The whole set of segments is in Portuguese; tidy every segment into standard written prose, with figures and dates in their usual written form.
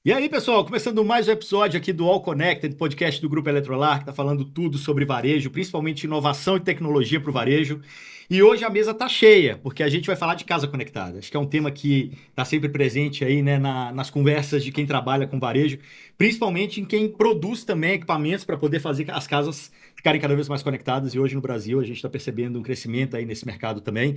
E aí, pessoal, começando mais um episódio aqui do All Connected, podcast do Grupo Eletrolar, que está falando tudo sobre varejo, principalmente inovação e tecnologia para o varejo. E hoje a mesa está cheia, porque a gente vai falar de casa conectada. Acho que é um tema que está sempre presente aí, né, nas conversas de quem trabalha com varejo, principalmente em quem produz também equipamentos para poder fazer as casas ficarem cada vez mais conectadas. E hoje no Brasil a gente está percebendo um crescimento aí nesse mercado também.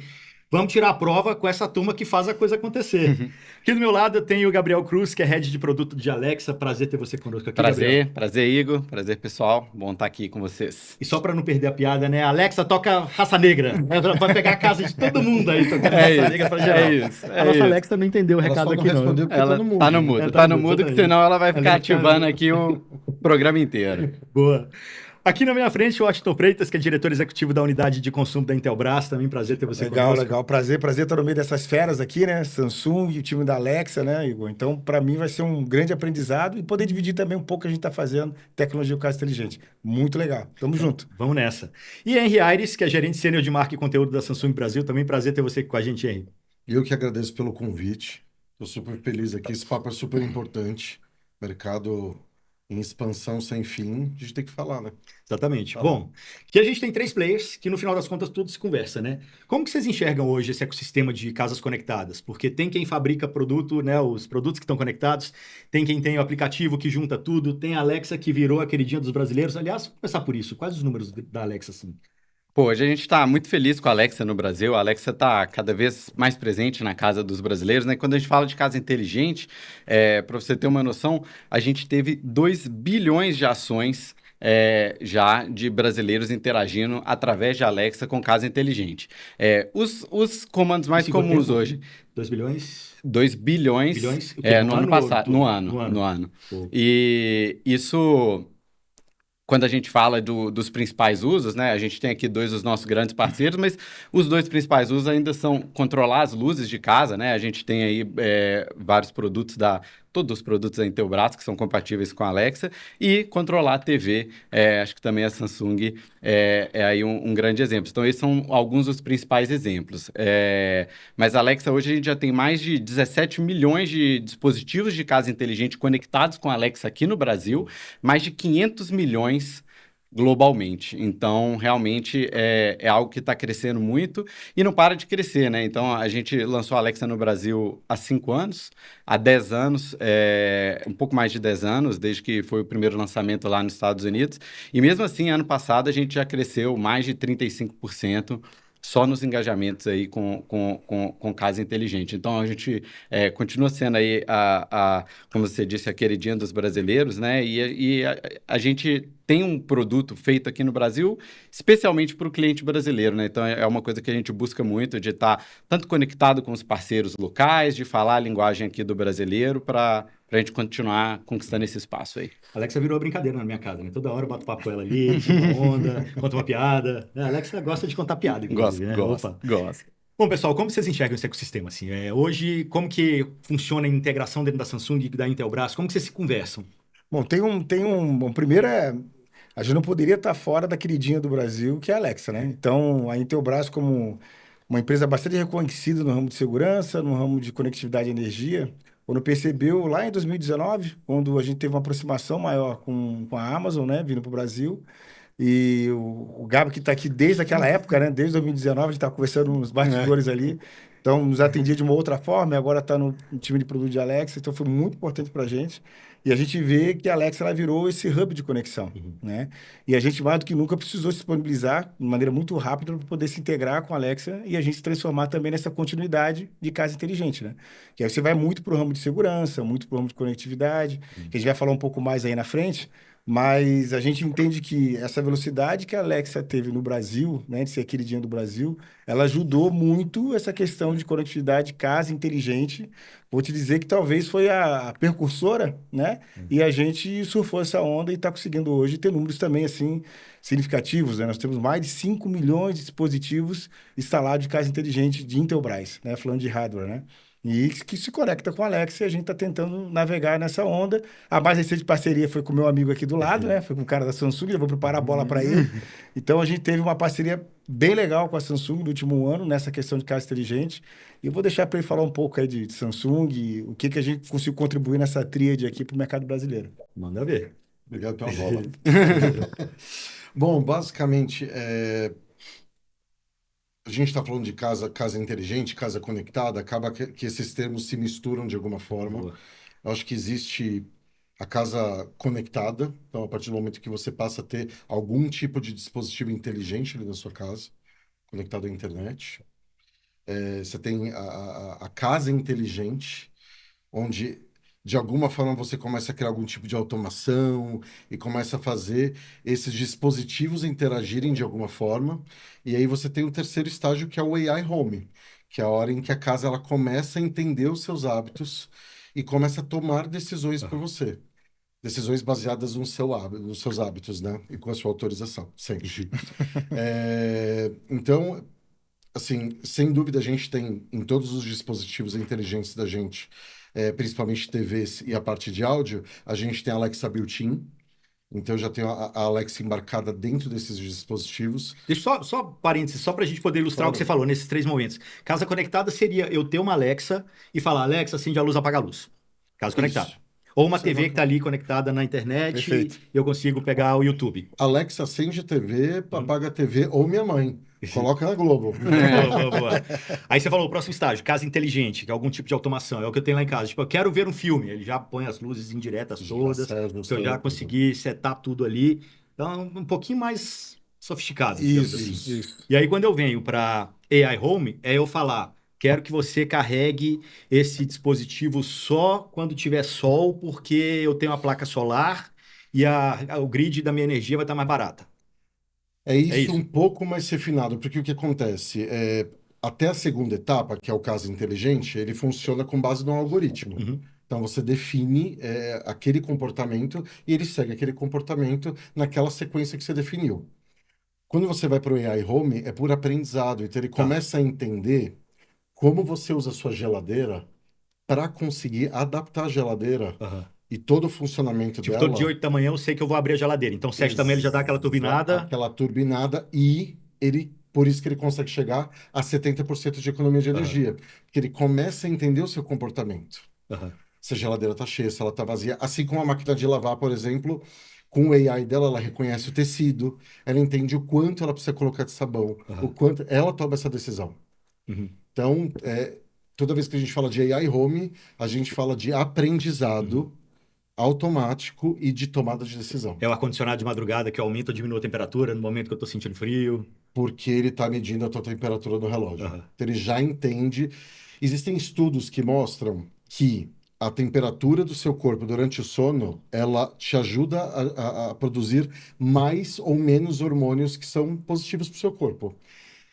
Vamos tirar a prova com essa turma que faz a coisa acontecer. Aqui do meu lado eu tenho o Gabriel Cruz, que é head de produto de Alexa. Prazer ter você conosco aqui, Gabriel. Prazer, Igor. Prazer, pessoal. Bom estar aqui com vocês. E só para não perder a piada, né? Alexa toca Raça Negra. Ela vai pegar a casa de todo mundo aí, tocando Raça Negra para geral. A nossa Alexa não entendeu o recado aqui, não. Ela tá no mudo, tá no mudo, que senão ela vai ficar ativando aqui o programa inteiro. Boa. Aqui na minha frente, o Washington Freitas, que é diretor executivo da unidade de consumo da Intelbras. Também prazer ter você conosco. Legal. Prazer estar no meio dessas feras aqui, né? Samsung e o time da Alexa, né, Igor? Então, para mim, vai ser um grande aprendizado e poder dividir também um pouco o que a gente está fazendo, tecnologia do casa inteligente. Muito legal. Tamo junto. Vamos nessa. E Henry Aires, que é gerente sênior de marca e conteúdo da Samsung Brasil. Também prazer ter você com a gente, Henry. Eu que agradeço pelo convite. Estou super feliz aqui. Esse papo é super importante. Mercado em expansão sem fim, a gente tem que falar, né? Exatamente. Bom, aqui a gente tem 3 players que, no final das contas, tudo se conversa, né? Como que vocês enxergam hoje esse ecossistema de casas conectadas? Porque tem quem fabrica produto, né? Os produtos que estão conectados, tem quem tem o aplicativo que junta tudo, tem a Alexa que virou a queridinha dos brasileiros. Aliás, vamos começar por isso. Quais os números da Alexa, assim? Pô, hoje a gente está muito feliz com a Alexa no Brasil. A Alexa está cada vez mais presente na casa dos brasileiros, né? Quando a gente fala de casa inteligente, para você ter uma noção, a gente teve 2 bilhões de ações já de brasileiros interagindo através de Alexa com casa inteligente. Os comandos mais comuns hoje... 2 bilhões? 2 bilhões, no ano passado, no ano. E isso... Quando a gente fala dos principais usos, né? A gente tem aqui 2 dos nossos grandes parceiros, mas os 2 principais usos ainda são controlar as luzes de casa, né? A gente tem aí vários produtos todos os produtos da Intelbras que são compatíveis com a Alexa e controlar a TV. Acho que também a Samsung é aí um grande exemplo. Então, esses são alguns dos principais exemplos. Mas a Alexa, hoje a gente já tem mais de 17 milhões de dispositivos de casa inteligente conectados com a Alexa aqui no Brasil, mais de 500 milhões globalmente. Então, realmente é algo que está crescendo muito e não para de crescer, né? Então, a gente lançou a Alexa no Brasil há 5 anos, há 10 anos, um pouco mais de 10 anos, desde que foi o primeiro lançamento lá nos Estados Unidos. E mesmo assim, ano passado, a gente já cresceu mais de 35%, só nos engajamentos aí com casa inteligente. Então, a gente continua sendo aí, como você disse, a queridinha dos brasileiros, né? E a gente tem um produto feito aqui no Brasil, especialmente para o cliente brasileiro, né? Então, é uma coisa que a gente busca muito, de estar tanto conectado com os parceiros locais, de falar a linguagem aqui do brasileiro, para a gente continuar conquistando esse espaço aí. A Alexa virou brincadeira na minha casa, né? Toda hora eu bato papo com ela ali, tira uma onda, conta uma piada. A Alexa gosta de contar piada, inclusive, né? Gosta. Bom, pessoal, como vocês enxergam esse ecossistema, assim? Hoje, como que funciona a integração dentro da Samsung e da Intelbras? Como que vocês se conversam? Bom, primeiro a gente não poderia estar fora da queridinha do Brasil, que é a Alexa, né? Então, a Intelbras, como uma empresa bastante reconhecida no ramo de segurança, no ramo de conectividade e energia, quando percebeu lá em 2019, quando a gente teve uma aproximação maior com a Amazon, né, vindo para o Brasil, e o Gabi, que está aqui desde aquela época, né, desde 2019, a gente está conversando nos bastidores ali, então nos atendia de uma outra forma, e agora está no time de produto de Alexa, então foi muito importante para a gente. E a gente vê que a Alexa ela virou esse hub de conexão, né? E a gente, mais do que nunca, precisou se disponibilizar de maneira muito rápida para poder se integrar com a Alexa e a gente se transformar também nessa continuidade de casa inteligente, né? Que aí você vai muito para o ramo de segurança, muito para o ramo de conectividade, que a gente vai falar um pouco mais aí na frente, mas a gente entende que essa velocidade que a Alexa teve no Brasil, né, de ser a queridinha do Brasil, ela ajudou muito essa questão de conectividade casa inteligente. Vou te dizer que talvez foi a precursora, né? E a gente surfou essa onda e está conseguindo hoje ter números também, assim, significativos, né? Nós temos mais de 5 milhões de dispositivos instalados de casa inteligente de Intelbras, né? Falando de hardware, né? e que se conecta com a Alexa, e a gente está tentando navegar nessa onda. A mais recente parceria foi com o meu amigo aqui do lado, né? Foi com o cara da Samsung, eu vou preparar a bola para ele. Então a gente teve uma parceria bem legal com a Samsung no último ano, nessa questão de casa inteligente. E eu vou deixar para ele falar um pouco aí de Samsung, o que a gente conseguiu contribuir nessa tríade aqui para o mercado brasileiro. Manda ver. Obrigado pela bola. Bom, basicamente, a gente está falando de casa inteligente, casa conectada, acaba que esses termos se misturam de alguma forma. Boa. Eu acho que existe a casa conectada, então a partir do momento que você passa a ter algum tipo de dispositivo inteligente ali na sua casa, conectado à internet. Você tem a casa inteligente, onde de alguma forma você começa a criar algum tipo de automação e começa a fazer esses dispositivos interagirem de alguma forma. E aí você tem o terceiro estágio, que é o AI Home, que é a hora em que a casa ela começa a entender os seus hábitos e começa a tomar decisões por você. Decisões baseadas nos seus hábitos, né? E com a sua autorização, sempre. Então, assim, sem dúvida a gente tem em todos os dispositivos inteligentes da gente, principalmente TVs e a parte de áudio, a gente tem a Alexa built-in. Então, eu já tenho a Alexa embarcada dentro desses dispositivos. Deixa só parênteses, só para a gente poder ilustrar o que você falou nesses 3 momentos. Casa conectada seria eu ter uma Alexa e falar, Alexa, acende a luz, apaga a luz. Casa conectada. Ou uma TV que está ali conectada na internet. Perfeito. E eu consigo pegar o YouTube. Alexa, acende a TV, apaga a TV, ou minha mãe. Coloca na Globo. Boa. Aí você falou o próximo estágio, casa inteligente, que é algum tipo de automação. É o que eu tenho lá em casa. Tipo, eu quero ver um filme. Ele já põe as luzes indiretas todas. Que eu já consegui setar tudo ali. Então, um pouquinho mais sofisticado. Isso. E aí, quando eu venho para AI Home, é eu falar, quero que você carregue esse dispositivo só quando tiver sol, porque eu tenho uma placa solar e o grid da minha energia vai estar mais barata. É isso um pouco mais refinado, porque o que acontece? Até a segunda etapa, que é o caso inteligente, ele funciona com base num algoritmo. Uhum. Então, você define aquele comportamento e ele segue aquele comportamento naquela sequência que você definiu. Quando você vai para o AI Home, é por aprendizado. Então, ele começa a entender como você usa a sua geladeira para conseguir adaptar a geladeira e todo o funcionamento dela. Todo dia 8 da manhã eu sei que eu vou abrir a geladeira. Então, 7 da manhã ele já dá aquela turbinada. Aquela turbinada e por isso que ele consegue chegar a 70% de economia de energia. Porque ele começa a entender o seu comportamento. Se a geladeira está cheia, se ela está vazia. Assim como a máquina de lavar, por exemplo, com o AI dela, ela reconhece o tecido, ela entende o quanto ela precisa colocar de sabão, o quanto ela toma essa decisão. Então, toda vez que a gente fala de AI Home, a gente fala de aprendizado automático e de tomada de decisão. É o ar-condicionado de madrugada que aumenta ou diminui a temperatura no momento que eu estou sentindo frio. Porque ele está medindo a tua temperatura no relógio. Então, ele já entende. Existem estudos que mostram que a temperatura do seu corpo durante o sono, ela te ajuda a produzir mais ou menos hormônios que são positivos para o seu corpo.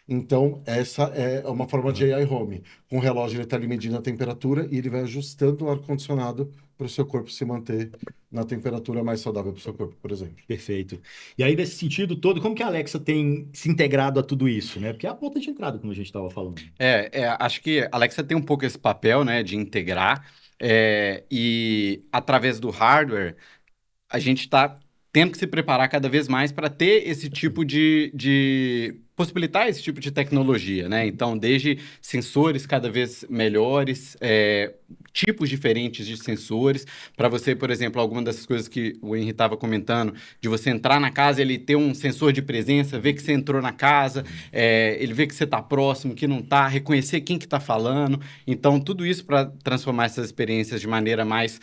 Então, essa é uma forma de AI Home. Com o relógio, ele está ali medindo a temperatura e ele vai ajustando o ar-condicionado para o seu corpo se manter na temperatura mais saudável para o seu corpo, por exemplo. Perfeito. E aí, nesse sentido todo, como que a Alexa tem se integrado a tudo isso, né? Porque é a porta de entrada, como a gente estava falando. Acho que a Alexa tem um pouco esse papel, né, de integrar. E através do hardware, a gente está tendo que se preparar cada vez mais para ter esse tipo de possibilitar esse tipo de tecnologia, né? Então, desde sensores cada vez melhores, tipos diferentes de sensores, para você, por exemplo, alguma dessas coisas que o Henry estava comentando, de você entrar na casa, ele ter um sensor de presença, ver que você entrou na casa, ele vê que você está próximo, que não está, reconhecer quem que está falando. Então, tudo isso para transformar essas experiências de maneira mais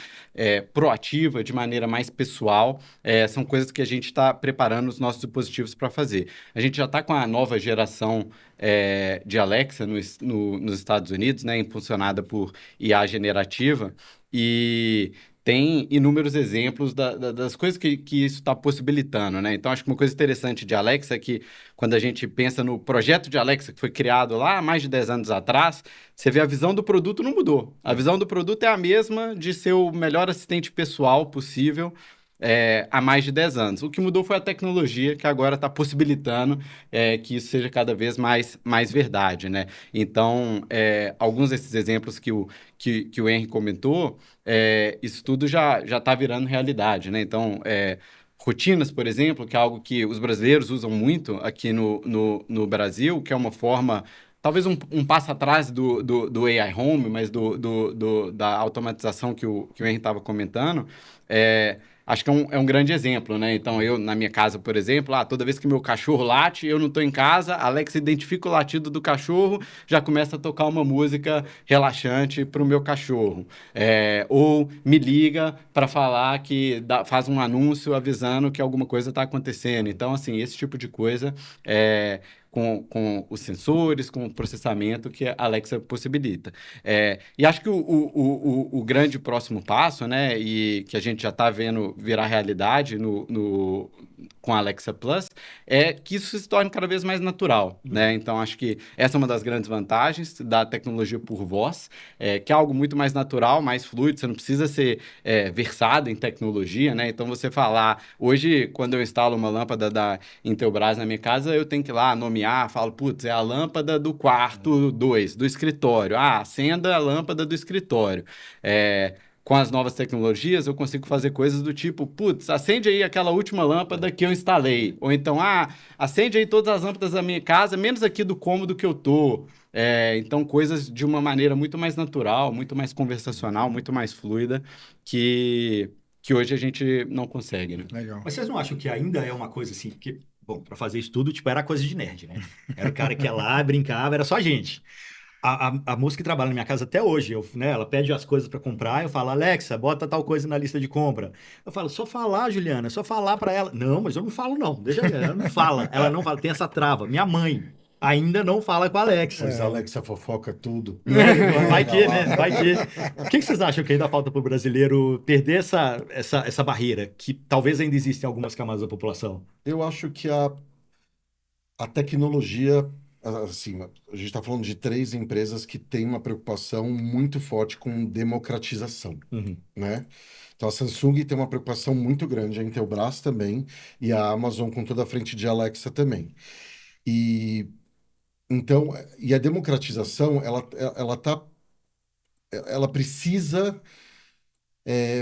proativa, de maneira mais pessoal, são coisas que a gente está preparando os nossos dispositivos para fazer. A gente já está com a nova geração de Alexa nos Estados Unidos, né, impulsionada por IA generativa, e tem inúmeros exemplos das coisas que isso está possibilitando, né? Então, acho que uma coisa interessante de Alexa é que, quando a gente pensa no projeto de Alexa, que foi criado lá há mais de 10 anos atrás, você vê a visão do produto não mudou. A visão do produto é a mesma de ser o melhor assistente pessoal possível, há mais de 10 anos. O que mudou foi a tecnologia, que agora está possibilitando que isso seja cada vez mais verdade, né? Então, alguns desses exemplos que o Henry comentou, isso tudo já está virando realidade, né? Então, rotinas, por exemplo, que é algo que os brasileiros usam muito aqui no Brasil, que é uma forma, talvez um passo atrás do AI Home, mas da automatização que o Henry estava comentando, acho que é um grande exemplo, né? Então, eu, na minha casa, por exemplo, toda vez que meu cachorro late, eu não estou em casa, a Alexa identifica o latido do cachorro, já começa a tocar uma música relaxante para o meu cachorro. Ou me liga para falar que faz um anúncio avisando que alguma coisa está acontecendo. Então, assim, esse tipo de coisa com os sensores, com o processamento que a Alexa possibilita. E acho que o grande próximo passo, né, e que a gente já está vendo virar realidade com a Alexa Plus, é que isso se torne cada vez mais natural, né? Então, acho que essa é uma das grandes vantagens da tecnologia por voz, que é algo muito mais natural, mais fluido, você não precisa ser versado em tecnologia, né? Então, você falar... Hoje, quando eu instalo uma lâmpada da Intelbras na minha casa, eu tenho que ir lá nomear, falo, putz, é a lâmpada do quarto 2, do escritório. Acenda a lâmpada do escritório. Com as novas tecnologias, eu consigo fazer coisas do tipo, putz, acende aí aquela última lâmpada que eu instalei. Ou então, acende aí todas as lâmpadas da minha casa, menos aqui do cômodo que eu tô. Então, coisas de uma maneira muito mais natural, muito mais conversacional, muito mais fluida, que hoje a gente não consegue, né? Legal. Mas vocês não acham que ainda é uma coisa assim, que, bom, para fazer isso tudo, tipo, era coisa de nerd, né? Era o cara que ia lá, brincava, era só a gente. A moça que trabalha na minha casa até hoje, né, ela pede as coisas para comprar, eu falo, Alexa, bota tal coisa na lista de compra. Eu falo, só falar, Juliana, só falar para ela. Não, mas eu não falo não, deixa ela não fala. Ela não fala, tem essa trava. Minha mãe ainda não fala com a Alexa. Mas a Alexa fofoca tudo. Vai que, né? Vai que. O que vocês acham que ainda falta para o brasileiro perder essa barreira, que talvez ainda existe em algumas camadas da população? Eu acho que a tecnologia, assim, a gente está falando de 3 empresas que têm uma preocupação muito forte com democratização, né? Então, a Samsung tem uma preocupação muito grande, a Intelbras também, e a Amazon com toda a frente de Alexa também. Então, a democratização, ela precisa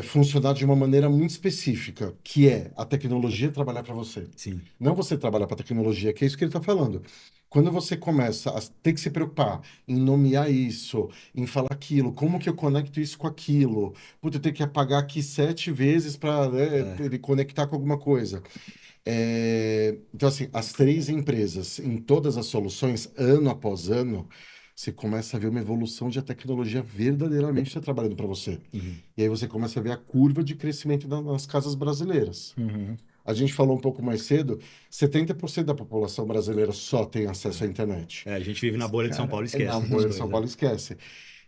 funcionar de uma maneira muito específica, que é a tecnologia trabalhar para você. Sim. Não você trabalhar para a tecnologia, que é isso que ele está falando. Quando você começa a ter que se preocupar em nomear isso, em falar aquilo, como que eu conecto isso com aquilo? Puta, eu tenho que apagar aqui 7 vezes para ele conectar com alguma coisa. Então, assim, as 3 empresas, em todas as soluções, ano após ano, você começa a ver uma evolução de a tecnologia verdadeiramente está trabalhando para você. E aí você começa a ver a curva de crescimento nas casas brasileiras. A gente falou um pouco mais cedo, 70% da população brasileira só tem acesso à internet. A gente vive na bolha de São Paulo, esquece. Na bolha de São Paulo, esquece.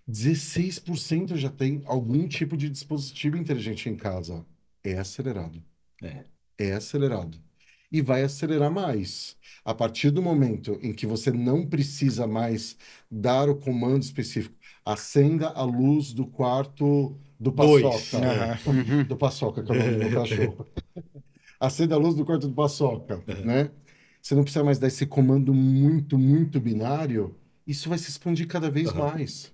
16% já tem algum tipo de dispositivo inteligente em casa. É acelerado. É acelerado. E vai acelerar mais. A partir do momento em que você não precisa mais dar o comando específico, acenda a luz do quarto do Paçoca. Do Paçoca, que é o nome do meu cachorro. Acenda a luz do quarto do Paçoca, né? Você não precisa mais dar esse comando muito, muito binário. Isso vai se expandir cada vez mais.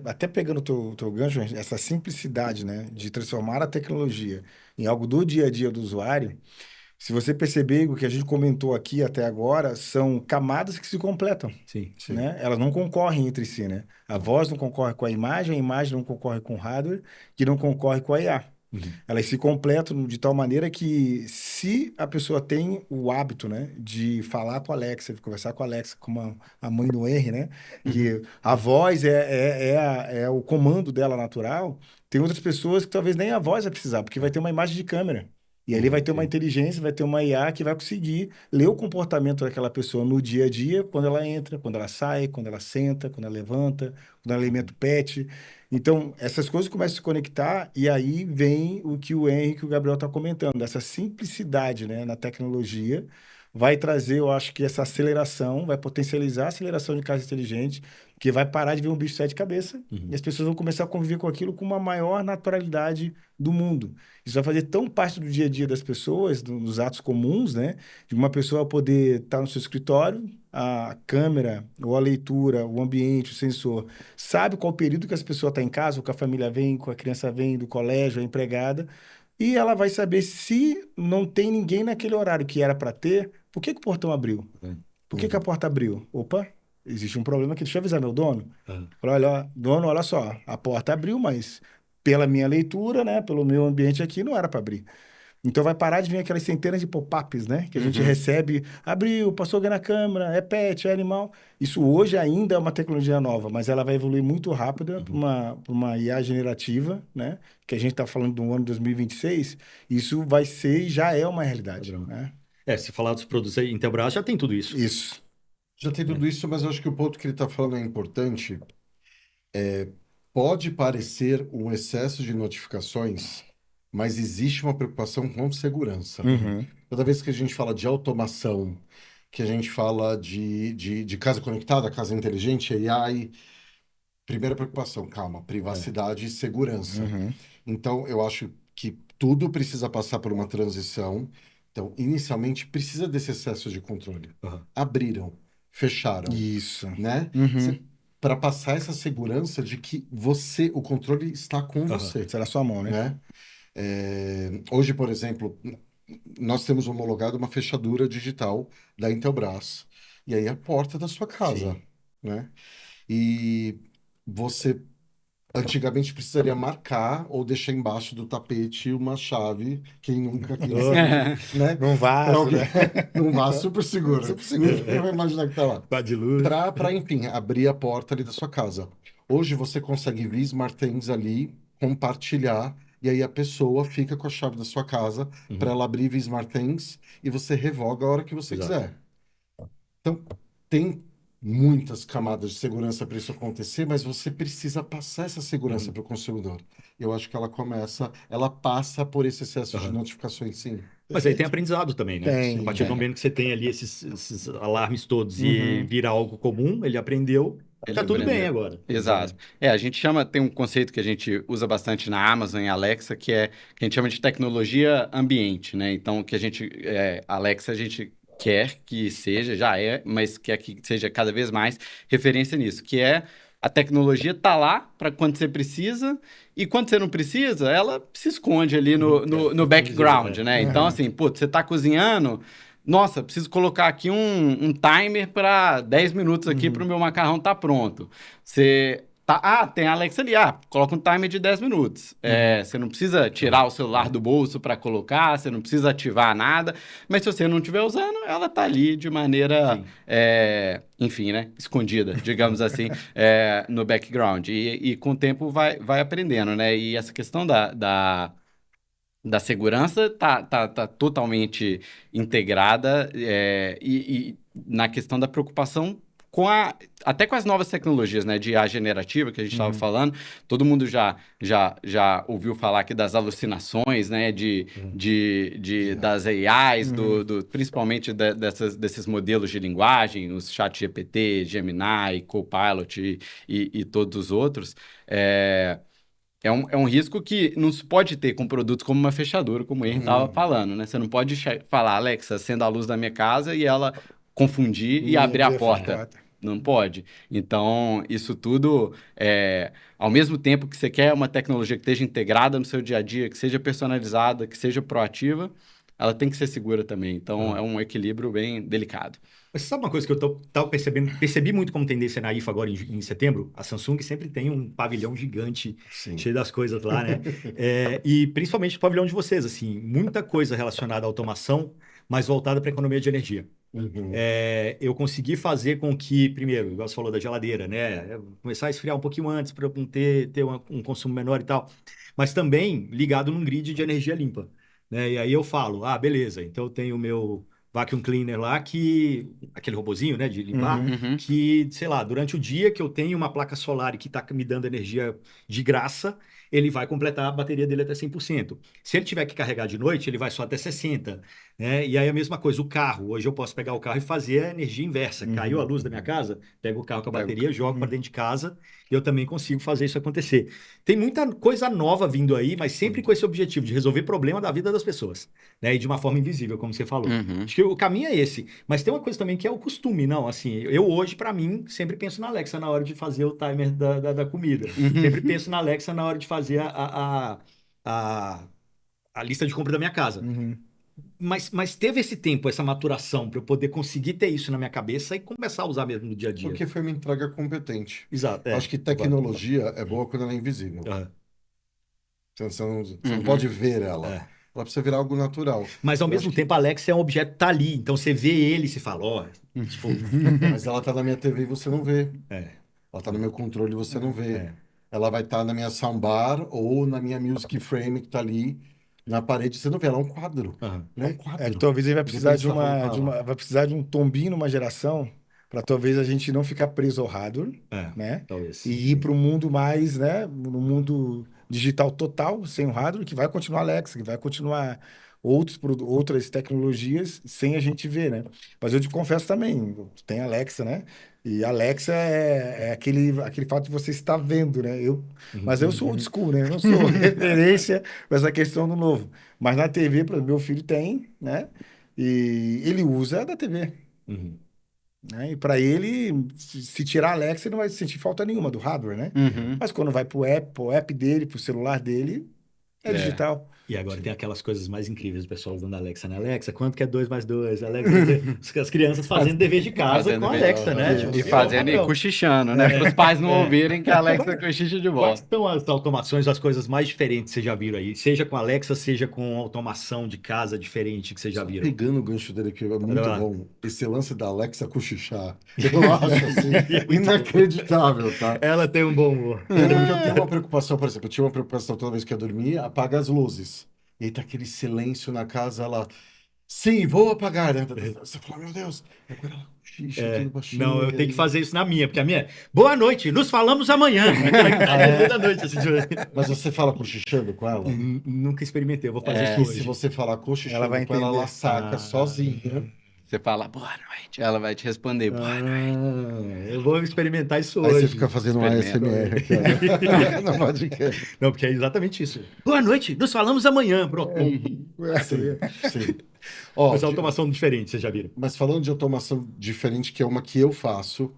Até pegando o teu gancho, essa simplicidade, né, de transformar a tecnologia em algo do dia a dia do usuário, se você perceber, o que a gente comentou aqui até agora, são camadas que se completam. Sim. Né? Elas não concorrem entre si, né? A voz não concorre com a imagem não concorre com o hardware, que não concorre com a IA. Elas se completam de tal maneira que, se a pessoa tem o hábito, né, de falar com a Alexa, de conversar com a Alexa, como a mãe do Henry, né, que a voz é o comando dela natural, tem outras pessoas que talvez nem a voz vai precisar, porque vai ter uma imagem de câmera. E ali vai ter uma inteligência, vai ter uma IA que vai conseguir ler o comportamento daquela pessoa no dia a dia, quando ela entra, quando ela sai, quando ela senta, quando ela levanta, quando ela alimenta o pet. Então, essas coisas começam a se conectar e aí vem o que o Henry e o Gabriel estão comentando, essa simplicidade, né, na tecnologia, vai trazer, eu acho que essa aceleração, vai potencializar a aceleração de casa inteligente, que vai parar de ver um bicho de sete cabeças e as pessoas vão começar a conviver com aquilo com uma maior naturalidade do mundo. Isso vai fazer tão parte do dia a dia das pessoas, dos atos comuns, né? De uma pessoa poder estar no seu escritório, a câmera, ou a leitura, o ambiente, o sensor, sabe qual período que essa pessoa está em casa, ou que a família vem, com a criança vem do colégio, a empregada, e ela vai saber se não tem ninguém naquele horário que era para ter, por que que o portão abriu? Por que que a porta abriu? Opa, existe um problema aqui, deixa eu avisar meu dono. Falar, olha, dono, olha só, a porta abriu, mas pela minha leitura, né, pelo meu ambiente aqui, não era para abrir. Então vai parar de vir aquelas centenas de pop-ups, né? Que a gente recebe, abriu, passou alguém na câmera, é pet, é animal. Isso hoje ainda é uma tecnologia nova, mas ela vai evoluir muito rápida para uma IA generativa, né? Que a gente está falando do ano 2026. Isso vai ser e já é uma realidade, né? Se falar dos produtos aí, Intelbras já tem tudo isso. Isso. Já tem tudo isso, mas eu acho que o ponto que ele está falando é importante. Pode parecer um excesso de notificações, mas existe uma preocupação com segurança. Toda vez que a gente fala de automação, que a gente fala de casa conectada, casa inteligente, AI, primeira preocupação, calma, privacidade e segurança. Então, eu acho que tudo precisa passar por uma transição. Então, inicialmente, precisa desse excesso de controle. Abriram, fecharam. Isso. Né? Para passar essa segurança de que o controle está com você. Está na sua mão, né? Hoje, por exemplo, nós temos homologado uma fechadura digital da Intelbras. E aí é a porta da sua casa, né? E você antigamente precisaria marcar ou deixar embaixo do tapete uma chave, quem nunca quis, né? Num vaso, né? Num vaso super seguro. Super seguro. Não vai imaginar que tá lá. Pá de luz. Para, enfim, abrir a porta ali da sua casa. Hoje você consegue vir Smart Things ali, compartilhar, e aí a pessoa fica com a chave da sua casa para ela abrir via Smart Things e você revoga a hora que você quiser. Então, tem muitas camadas de segurança para isso acontecer, mas você precisa passar essa segurança para o consumidor. Eu acho que ela passa por esse excesso de notificações, sim. Mas aí tem aprendizado também, né? Tem, a partir do momento que você tem ali esses alarmes todos e vira algo comum, ele aprendeu, tá tudo bem agora. Exato. A gente tem um conceito que a gente usa bastante na Amazon e Alexa, que a gente chama de tecnologia ambiente, né? Então, que Alexa, a gente quer que seja, já é, mas quer que seja cada vez mais referência nisso, que é a tecnologia tá lá para quando você precisa e quando você não precisa, ela se esconde ali no background, né? Então, assim, você tá cozinhando, nossa, preciso colocar aqui um timer para 10 minutos aqui para o meu macarrão tá pronto. Tem a Alexa ali, coloca um timer de 10 minutos. Você não precisa tirar o celular do bolso para colocar, você não precisa ativar nada, mas se você não estiver usando, ela tá ali de maneira, enfim, né, escondida, digamos assim, no background. E com o tempo vai aprendendo, né? E essa questão da segurança tá totalmente integrada e na questão da preocupação até com as novas tecnologias, né, de IA generativa que a gente estava falando, todo mundo já ouviu falar aqui das alucinações, né, das AIs, principalmente desses modelos de linguagem, os ChatGPT, Gemini, Copilot e todos os outros. É um risco que não se pode ter com produtos como uma fechadura, como o Henry estava falando, né? Você não pode falar, Alexa, acenda a luz da minha casa e ela confundir e abrir a porta. Não pode. Então, isso tudo, ao mesmo tempo que você quer uma tecnologia que esteja integrada no seu dia a dia, que seja personalizada, que seja proativa, ela tem que ser segura também. Então, é um equilíbrio bem delicado. Mas sabe uma coisa que eu tava percebi muito como tendência na IFA agora em setembro? A Samsung sempre tem um pavilhão gigante, cheio das coisas lá, né? E principalmente o pavilhão de vocês, assim, muita coisa relacionada à automação, mas voltada para a economia de energia. Eu consegui fazer com que, primeiro, igual você falou da geladeira, né? Começar a esfriar um pouquinho antes para eu ter um consumo menor e tal, mas também ligado num grid de energia limpa, né? E aí eu falo, beleza, então eu tenho o meu vacuum cleaner lá, aquele robozinho, né, de limpar, que, sei lá, durante o dia que eu tenho uma placa solar e que está me dando energia de graça, ele vai completar a bateria dele até 100%. Se ele tiver que carregar de noite, ele vai só até 60%. Né? E aí a mesma coisa, o carro. Hoje eu posso pegar o carro e fazer a energia inversa. Caiu a luz da minha casa, pego o carro com a bateria, jogo para dentro de casa e eu também consigo fazer isso acontecer. Tem muita coisa nova vindo aí, mas sempre com esse objetivo de resolver problema da vida das pessoas. Né? E de uma forma invisível, como você falou. Acho que o caminho é esse. Mas tem uma coisa também que é o costume, não? Assim, eu hoje, para mim, sempre penso na Alexa na hora de fazer o timer da comida. Sempre penso na Alexa na hora de fazer a lista de compra da minha casa. Mas teve esse tempo, essa maturação, para eu poder conseguir ter isso na minha cabeça e começar a usar mesmo no dia a dia. Porque foi uma entrega competente. Exato. Acho que tecnologia é boa quando ela é invisível. Você não pode ver ela. Ela precisa virar algo natural. Mas ao mesmo tempo, a Alexa é um objeto que tá ali. Então você vê ele e se fala, ó. Tipo... Mas ela tá na minha TV e você não vê. Ela tá no meu controle e você não vê. Ela vai estar na minha soundbar ou na minha music frame que tá ali na parede. Você não vê, ela é um quadro. Ela é um quadro. Que talvez ele vai precisar vai precisar de um tombinho numa geração para talvez a gente não ficar preso ao hardware, né? Talvez. E ir para o mundo mais, né? No mundo digital total, sem o hardware, que vai continuar Alexa, que vai continuar outras tecnologias sem a gente ver, né? Mas eu te confesso também, tem Alexa, né? E Alexa é aquele fato de você estar vendo, né? Mas eu sou old school, né? Eu não sou referência para essa questão do novo. Mas na TV, por exemplo, meu filho tem, né? E ele usa a da TV. Né? E para ele, se tirar a Alexa, ele não vai sentir falta nenhuma do hardware, né? Mas quando vai pro app dele, pro celular dele, é digital. E agora tem aquelas coisas mais incríveis, o pessoal usando a Alexa, né? Alexa, quanto que é 2 mais 2? Alexa, as crianças fazendo dever de casa com a Alexa, né? E fazendo e cochichando, né? Para os pais não ouvirem que a Alexa cochicha de volta. Quais são as automações, as coisas mais diferentes que você já viram aí? Seja com a Alexa, seja com automação de casa diferente que você já viram. Pegando o gancho dele aqui, é muito bom. Esse lance da Alexa cochichar, eu acho assim, inacreditável, tá? Ela tem um bom humor. Eu tenho uma preocupação, por exemplo, eu tinha uma preocupação toda vez que eu dormia, apaga as luzes. E aí tá aquele silêncio na casa, ela... Sim, vou apagar, né? Você fala, meu Deus, agora ela cochicha, tudo baixinho. Não, eu tenho que fazer isso na minha, porque a minha é, boa noite, nos falamos amanhã. Da noite, assim, Mas você fala cochichando com ela? Nunca experimentei, eu vou fazer isso hoje. Se você falar cochichando ela vai com ela, ela saca sozinha. Você fala, boa noite, ela vai te responder, boa noite. Eu vou experimentar isso Aí hoje. você fica fazendo um ASMR aqui, ó. Não pode querer. Não, porque é exatamente isso. Boa noite, nos falamos amanhã. Pronto. Sim. Mas a automação diferente, vocês já viram? Mas falando de automação diferente, que é uma que eu faço,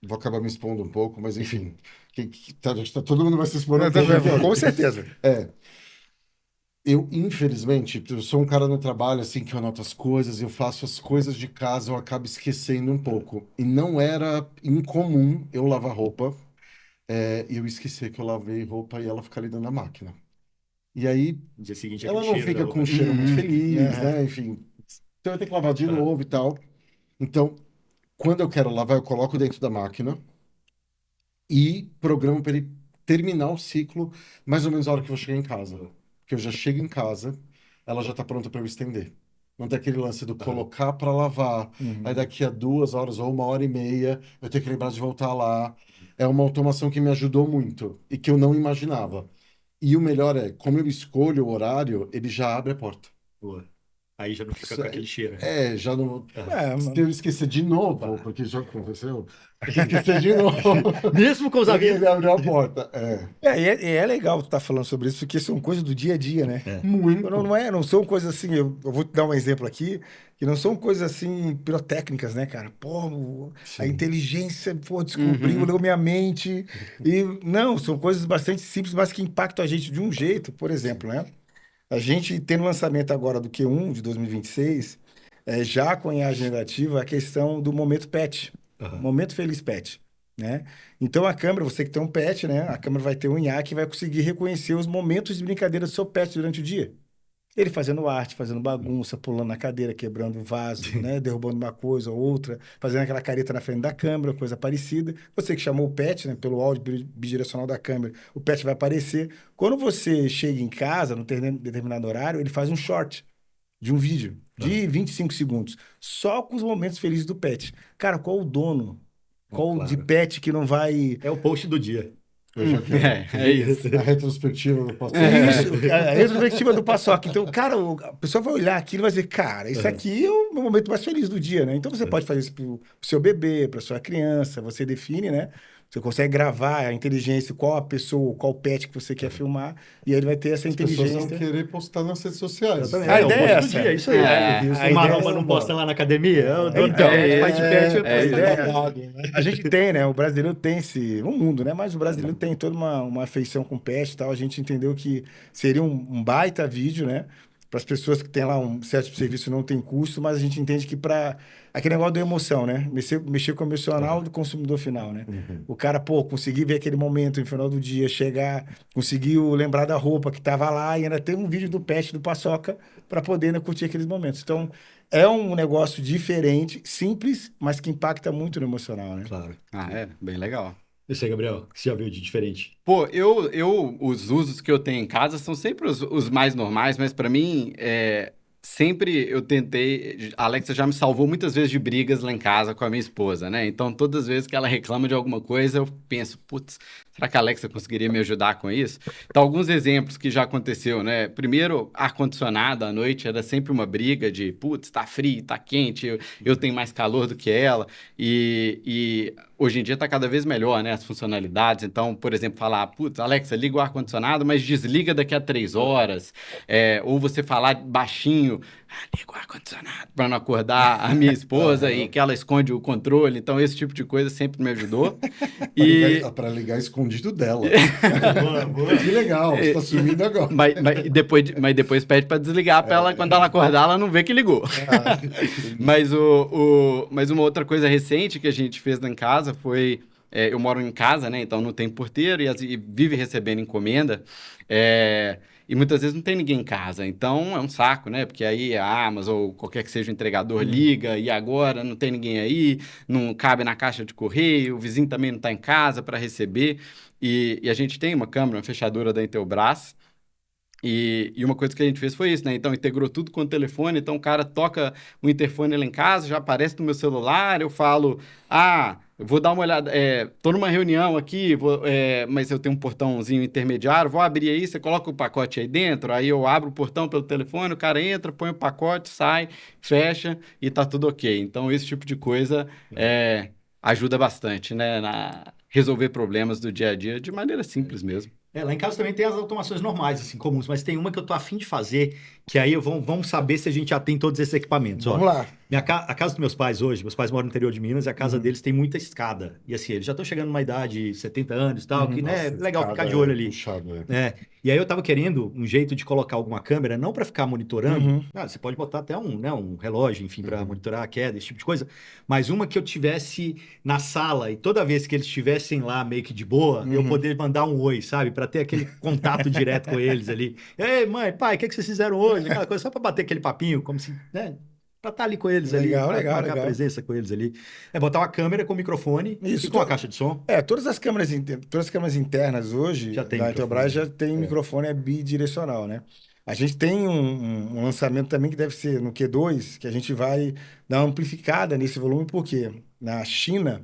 vou acabar me expondo um pouco, mas enfim, todo mundo vai se expor. Com certeza. Eu, infelizmente, eu sou um cara no trabalho, assim, que eu anoto as coisas, eu faço as coisas de casa, eu acabo esquecendo um pouco. E não era incomum eu lavar roupa, e eu esquecer que eu lavei roupa e ela ficar ali dentro da máquina. E aí, no dia seguinte, ela não fica com um cheiro muito feliz, né? Enfim, então eu tenho que lavar de novo e tal. Então, quando eu quero lavar, eu coloco dentro da máquina e programo para ele terminar o ciclo mais ou menos a hora que eu vou chegar em casa. Porque eu já chego em casa, ela já está pronta para eu estender. Não tem aquele lance do colocar para lavar, aí daqui a 2 horas ou 1h30 eu tenho que lembrar de voltar lá. É uma automação que me ajudou muito e que eu não imaginava. E o melhor é, como eu escolho o horário, ele já abre a porta. Boa. Aí já não fica com aquele cheiro. Já não... Se eu esquecer de novo, porque já aconteceu, esquecer de novo. Mesmo com os avisos. Ele abriu a porta. É legal tu estar falando sobre isso, porque são coisas do dia a dia, né? Muito. Não são coisas assim, eu vou te dar um exemplo aqui, que não são coisas assim pirotécnicas, né, cara? Pô, a inteligência, descobriu, leu minha mente. E não, são coisas bastante simples, mas que impactam a gente de um jeito, por exemplo, né? A gente tem no lançamento agora do Q1 de 2026, já com a IA generativa, a questão do momento pet, momento feliz pet, né? Então a câmera, você que tem um pet, né? A câmera vai ter um IA que vai conseguir reconhecer os momentos de brincadeira do seu pet durante o dia. Ele fazendo arte, fazendo bagunça, pulando na cadeira, quebrando o vaso, né? Derrubando uma coisa ou outra, fazendo aquela careta na frente da câmera, coisa parecida. Você que chamou o pet, né? Pelo áudio bidirecional da câmera, o pet vai aparecer. Quando você chega em casa, num determinado horário, ele faz um short de um vídeo de 25 segundos, só com os momentos felizes do pet. Cara, qual o dono? Qual de pet que não vai... É o post do dia. É isso. A retrospectiva do Paçoca. Isso, a retrospectiva do Paçoca. Então, cara, a pessoa vai olhar aquilo e vai dizer, cara, isso aqui é o meu momento mais feliz do dia, né? Então você pode fazer isso pro seu bebê, pra sua criança, você define, né? Você consegue gravar a inteligência, qual a pessoa, qual pet que você quer filmar, e aí ele vai ter essa inteligência. As pessoas vão querer postar nas redes sociais. A ideia é essa. É isso aí. O Maromba não posta lá na academia? Pai de pet. A gente tem, né? O brasileiro tem o mundo, né? Mas o brasileiro tem toda uma afeição com pet e tal. A gente entendeu que seria um baita vídeo, né? Para as pessoas que têm lá um certo serviço não tem custo, mas a gente entende que para aquele negócio da emoção, né? Mexer com o emocional do consumidor final, né? O cara, conseguir ver aquele momento no final do dia, chegar, conseguiu lembrar da roupa que estava lá e ainda tem um vídeo do pet do Paçoca para poder, né, curtir aqueles momentos. Então, é um negócio diferente, simples, mas que impacta muito no emocional, né? Claro. Bem legal. Eu sei, Gabriel, o que você já viu de diferente? Pô, os usos que eu tenho em casa são sempre os mais normais, mas para mim, sempre eu tentei... A Alexa já me salvou muitas vezes de brigas lá em casa com a minha esposa, né? Então, todas as vezes que ela reclama de alguma coisa, eu penso, putz, será que a Alexa conseguiria me ajudar com isso? Então, alguns exemplos que já aconteceu, né? Primeiro, ar-condicionado à noite era sempre uma briga de, putz, tá frio, tá quente, eu tenho mais calor do que ela. E hoje em dia está cada vez melhor, né? As funcionalidades. Então, por exemplo, falar, putz, Alexa, liga o ar-condicionado, mas desliga daqui a 3 horas. Ou você falar baixinho, liga o ar-condicionado, para não acordar a minha esposa e que ela esconde o controle. Então, esse tipo de coisa sempre me ajudou. Para ligar escondido dela. Boa. Que legal, você está sumindo agora. Mas depois pede para desligar para ela, quando ela acordar, ela não vê que ligou. Mas uma outra coisa recente que a gente fez lá em casa foi... eu moro em casa, né? Então não tem porteiro e vive recebendo encomenda. E muitas vezes não tem ninguém em casa. Então é um saco, né? Porque aí a Amazon ou qualquer que seja o entregador liga e agora não tem ninguém aí, não cabe na caixa de correio, o vizinho também não está em casa para receber. E a gente tem uma câmera, uma fechadura da Intelbras. E uma coisa que a gente fez foi isso, né? Então, integrou tudo com o telefone. Então, o cara toca o interfone lá em casa, já aparece no meu celular. Eu falo, eu vou dar uma olhada. Tô numa reunião aqui, mas eu tenho um portãozinho intermediário. Vou abrir aí, você coloca o pacote aí dentro. Aí eu abro o portão pelo telefone, o cara entra, põe o pacote, sai, fecha e tá tudo ok. Então, esse tipo de coisa ajuda bastante, né? Resolver problemas do dia a dia de maneira simples mesmo. Lá em casa também tem as automações normais, assim, comuns, mas tem uma que eu tô a fim de fazer, que aí vamos saber se a gente já tem todos esses equipamentos. Vamos lá. A casa dos meus pais hoje, meus pais moram no interior de Minas, e a casa deles tem muita escada. E assim, eles já estão chegando numa idade de 70 anos e tal, que né, é legal ficar de olho ali. Puxado, E aí eu tava querendo um jeito de colocar alguma câmera, não para ficar monitorando. Você pode botar até um relógio, enfim, para monitorar a queda, esse tipo de coisa. Mas uma que eu tivesse na sala e toda vez que eles estivessem lá meio que de boa, eu poder mandar um oi, sabe? Para ter aquele contato direto com eles ali. Ei, mãe, pai, o que vocês fizeram hoje? Aquela coisa, só para bater aquele papinho, como se, né? Pra estar ali com eles legal, ali, legal. a presença com eles ali. Botar uma câmera com microfone e com a caixa de som. Todas as câmeras internas hoje da Intelbras já tem microfone bidirecional, né? A gente tem um lançamento também que deve ser no Q2, que a gente vai dar uma amplificada nesse volume, porque na China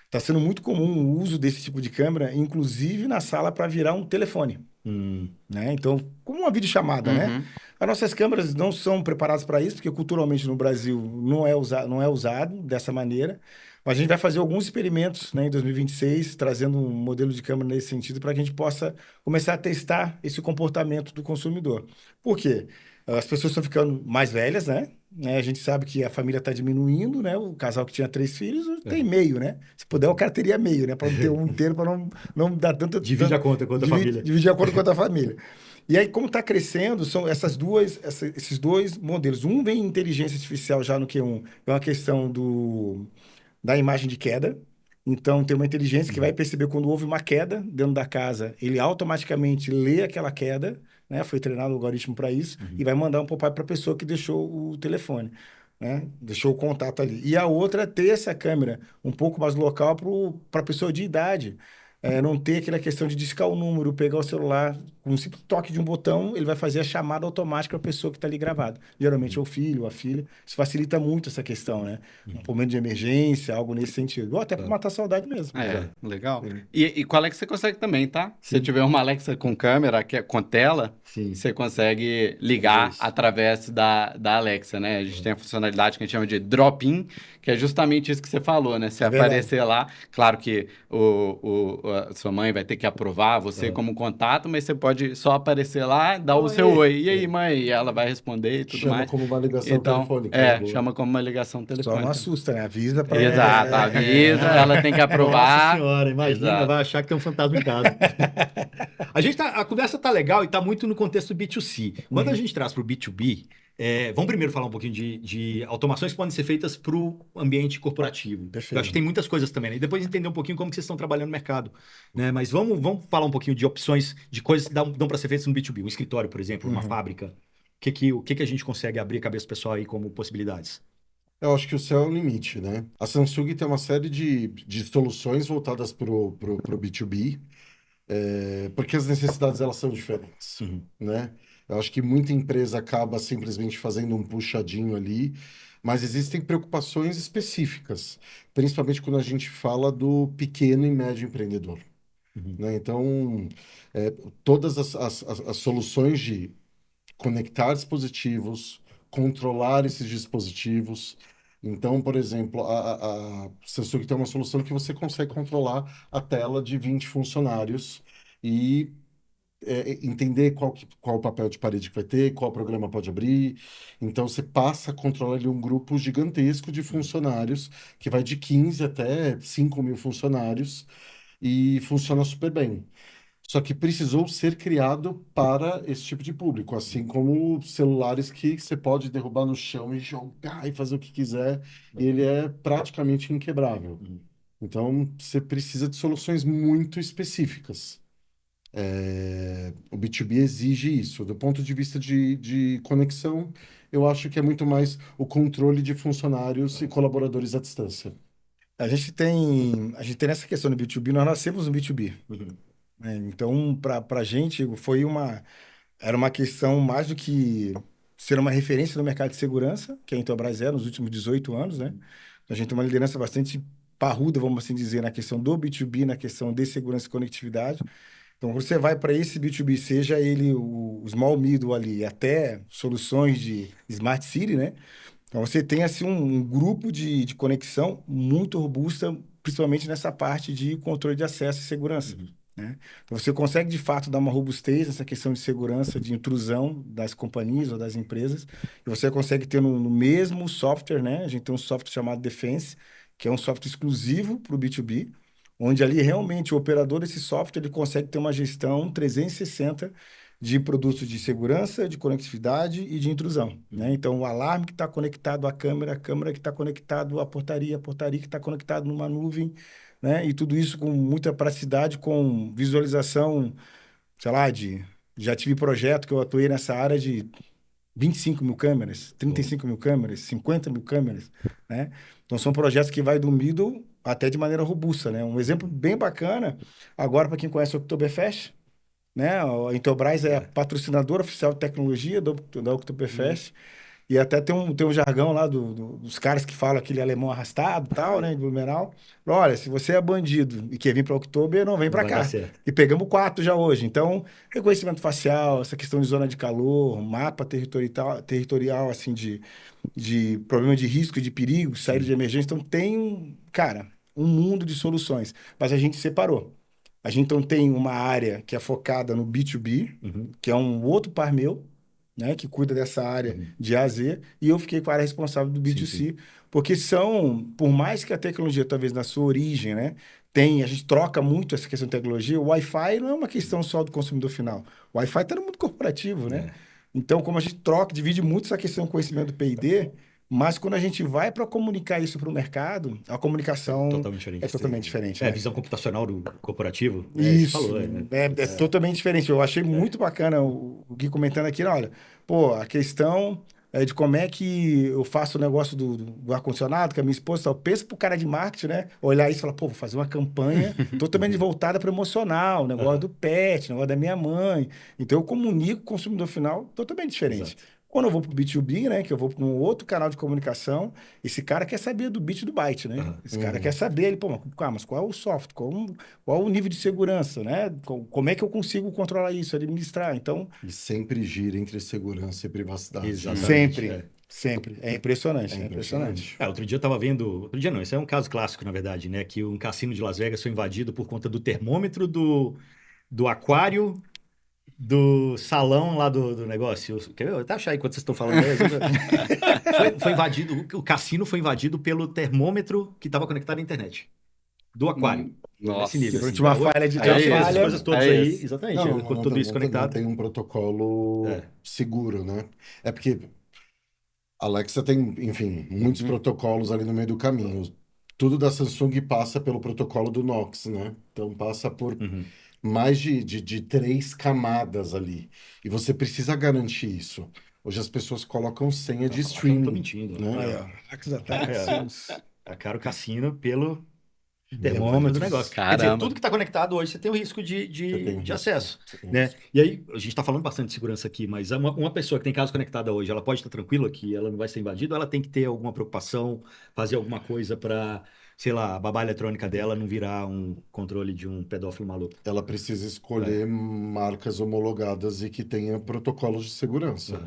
está sendo muito comum o uso desse tipo de câmera, inclusive na sala para virar um telefone. Né? Então, como uma videochamada, né? As nossas câmeras não são preparadas para isso, porque culturalmente no Brasil não é usado dessa maneira. Mas a gente vai fazer alguns experimentos, né, em 2026, trazendo um modelo de câmera nesse sentido, para que a gente possa começar a testar esse comportamento do consumidor. Por quê? As pessoas estão ficando mais velhas, né? A gente sabe que a família está diminuindo, né? O casal que tinha 3 filhos tem meio, né? Se puder, o cara teria meio, né? Para não ter um inteiro, para não dar tanta... Divide a conta com a família. Dividir a conta com a família. E aí, como está crescendo, são esses dois modelos. Um vem em inteligência artificial já no Q1, é uma questão da imagem de queda. Então, tem uma inteligência que vai perceber quando houve uma queda dentro da casa, ele automaticamente lê aquela queda, né? Foi treinado o algoritmo para isso, e vai mandar um pop-up para a pessoa que deixou o telefone, né? Deixou o contato ali. E a outra é ter essa câmera um pouco mais local para a pessoa de idade. não ter aquela questão de discar o número, pegar o celular, com um simples toque de um botão, ele vai fazer a chamada automática para a pessoa que está ali gravada. Geralmente é o filho ou a filha. Isso facilita muito essa questão, né? Um momento de emergência, algo nesse sentido. Ou até para matar a saudade mesmo. Legal. E com a Alexa você consegue também, tá? Se tiver uma Alexa com câmera, com tela, você consegue ligar através da Alexa, né? A gente tem a funcionalidade que a gente chama de drop-in, que é justamente isso que você falou, né? Se aparecer lá, claro que a sua mãe vai ter que aprovar você como contato, mas você pode só aparecer lá, dar o seu oi. E aí, mãe? E ela vai responder e tudo mais. Chama como uma ligação telefônica. Chama como uma ligação telefônica. Só não assusta, né? Avisa para Exato, avisa, ela tem que aprovar. Nossa senhora, imagina, vai achar que tem um fantasma em casa. A conversa tá legal e tá muito no contexto B2C. Quando a gente traz para o B2B, vamos primeiro falar um pouquinho de automações que podem ser feitas para o ambiente corporativo. Eu acho que tem muitas coisas também, né? E depois entender um pouquinho como que vocês estão trabalhando no mercado, né? Mas vamos falar um pouquinho de opções, de coisas que dão para ser feitas no B2B. Um escritório, por exemplo, uma fábrica. O que a gente consegue abrir a cabeça do pessoal aí como possibilidades? Eu acho que o céu é o limite, né? A Samsung tem uma série de soluções voltadas para o B2B, porque as necessidades elas são diferentes, né? Eu acho que muita empresa acaba simplesmente fazendo um puxadinho ali, mas existem preocupações específicas, principalmente quando a gente fala do pequeno e médio empreendedor, né? Então, todas as soluções de conectar dispositivos, controlar esses dispositivos. Então, por exemplo, a Samsung tem uma solução que você consegue controlar a tela de 20 funcionários e entender qual o papel de parede que vai ter, qual programa pode abrir. Então, você passa a controlar ali um grupo gigantesco de funcionários, que vai de 15 até 5.000 funcionários, e funciona super bem. Só que precisou ser criado para esse tipo de público, assim como celulares que você pode derrubar no chão e jogar e fazer o que quiser, e ele é praticamente inquebrável. Então, você precisa de soluções muito específicas. O B2B exige isso. Do ponto de vista de conexão, eu acho que é muito mais o controle de funcionários e colaboradores à distância. A gente tem nessa questão do B2B, nós nascemos no B2B. Então, para a gente, era uma questão mais do que ser uma referência no mercado de segurança, que a Intelbras nos últimos 18 anos, né? A gente tem uma liderança bastante parruda, vamos assim dizer, na questão do B2B, na questão de segurança e conectividade. Então, quando você vai para esse B2B, seja ele o small middle ali, até soluções de Smart City, né? Então, você tem assim um grupo de conexão muito robusta, principalmente nessa parte de controle de acesso e segurança. Né? Então, você consegue, de fato, dar uma robustez nessa questão de segurança, de intrusão das companhias ou das empresas, e você consegue ter no mesmo software, né? A gente tem um software chamado Defense, que é um software exclusivo para o B2B, onde ali realmente o operador desse software ele consegue ter uma gestão 360 de produtos de segurança, de conectividade e de intrusão. Né? Então, o alarme que está conectado à câmera, a câmera que está conectado à portaria, a portaria que está conectado numa nuvem, né? E tudo isso com muita praticidade, com visualização, sei lá, já tive projeto que eu atuei nessa área de 25 mil câmeras, 35 mil câmeras, 50 mil câmeras, né? Então, são projetos que vai do middle até de maneira robusta, né? Um exemplo bem bacana, agora, para quem conhece o Oktoberfest, né? A Intelbras é a patrocinadora oficial de tecnologia da Oktoberfest, e até tem um jargão lá dos caras que falam aquele alemão arrastado e tal, né? De Blumenau. Olha, se você é bandido e quer vir para Oktober, não vem para cá. E pegamos 4 já hoje. Então, reconhecimento facial, essa questão de zona de calor, mapa territorial assim, de problema de risco, de perigo, saída de emergência. Então, tem, cara, um mundo de soluções. Mas a gente separou. A gente então tem uma área que é focada no B2B, que é um outro par meu, né, que cuida dessa área de A a Z, e eu fiquei com a área responsável do B2C, porque por mais que a tecnologia, talvez na sua origem, né, a gente troca muito essa questão de tecnologia, o Wi-Fi não é uma questão só do consumidor final. O Wi-Fi está no mundo corporativo, né? Então, como a gente divide muito essa questão do conhecimento do P&D, mas quando a gente vai para comunicar isso para o mercado, a comunicação é totalmente diferente. A visão computacional do corporativo. Isso, falou, totalmente diferente. Eu achei muito bacana o Gui comentando aqui, olha, a questão de como é que eu faço o negócio do ar-condicionado, que a minha esposa, eu penso pro cara de marketing, né? Olhar isso e falar, pô, vou fazer uma campanha totalmente voltada para emocional, o negócio do pet, o negócio da minha mãe. Então, eu comunico com o consumidor final totalmente diferente. Exato. Quando eu vou pro B2B, né, que eu vou para um outro canal de comunicação, esse cara quer saber do bit e do byte, né? Esse cara quer saber, ele, pô, mas qual é o software, qual o nível de segurança, né? Como é que eu consigo controlar isso, administrar? Então... E sempre gira entre segurança e privacidade. Exatamente. Sempre, sempre. É impressionante, é impressionante. Outro dia eu tava vendo... Outro dia não, isso é um caso clássico, na verdade, né? Que um cassino de Las Vegas foi invadido por conta do termômetro do aquário do salão lá do negócio. Quer ver? Eu até achar aí quando vocês estão falando. Foi invadido, o cassino foi invadido pelo termômetro que estava conectado à internet. Do aquário. Nossa. Nesse nível, assim. Uma falha de essas coisas todas aí. isso. Exatamente. Não, Com tudo isso conectado. Não tem um protocolo seguro, né? É porque a Alexa tem, enfim, muitos protocolos ali no meio do caminho. Tudo da Samsung passa pelo protocolo do Knox, né? Então passa por mais de 3 camadas ali. E você precisa garantir isso. Hoje as pessoas colocam senha de streaming. Não tô mentindo. Né? A cara o cassino pelo termômetro do negócio. Caramba. Quer dizer, tudo que está conectado hoje, você tem o risco de acesso. Né? E aí, a gente está falando bastante de segurança aqui, mas uma pessoa que tem casa conectada hoje, ela pode estar tranquila que ela não vai ser invadida, ou ela tem que ter alguma preocupação, fazer alguma coisa para, sei lá, a babá eletrônica dela não virar um controle de um pedófilo maluco. Ela precisa escolher marcas homologadas e que tenha protocolos de segurança.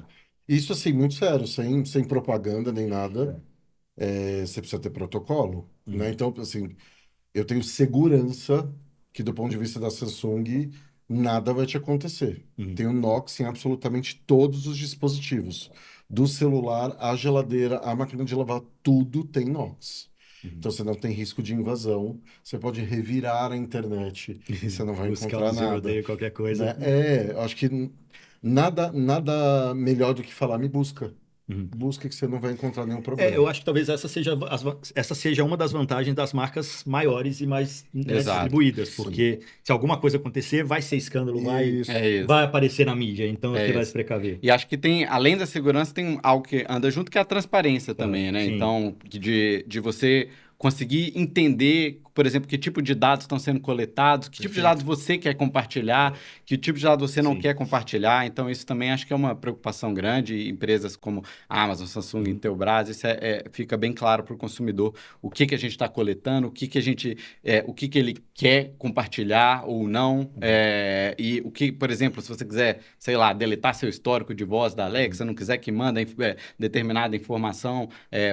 Isso, assim, muito sério, sem propaganda nem nada. Você precisa ter protocolo, né? Então, assim, eu tenho segurança que, do ponto de vista da Samsung, nada vai te acontecer. Tem o Knox em absolutamente todos os dispositivos. Do celular, à geladeira, à máquina de lavar, tudo tem Knox. Então, você não tem risco de invasão. Você pode revirar a internet e você não vai encontrar nada. Qualquer coisa. Acho que nada melhor do que falar, me busca. Busca que você não vai encontrar nenhum problema. Eu acho que talvez essa seja uma das vantagens das marcas maiores e mais distribuídas, porque se alguma coisa acontecer, vai ser escândalo, vai aparecer na mídia, então você vai se precaver. E acho que tem, além da segurança, tem algo que anda junto, que é a transparência também, né? Sim. Então, de você conseguir entender, por exemplo, que tipo de dados estão sendo coletados, que tipo de dados você quer compartilhar, que tipo de dados você não quer compartilhar. Então, isso também acho que é uma preocupação grande. Empresas como Amazon, Samsung, Intelbras, isso fica bem claro para o consumidor o que a gente está coletando, o que ele quer compartilhar ou não. E o que, por exemplo, se você quiser, sei lá, deletar seu histórico de voz da Alexa, não quiser que manda determinada informação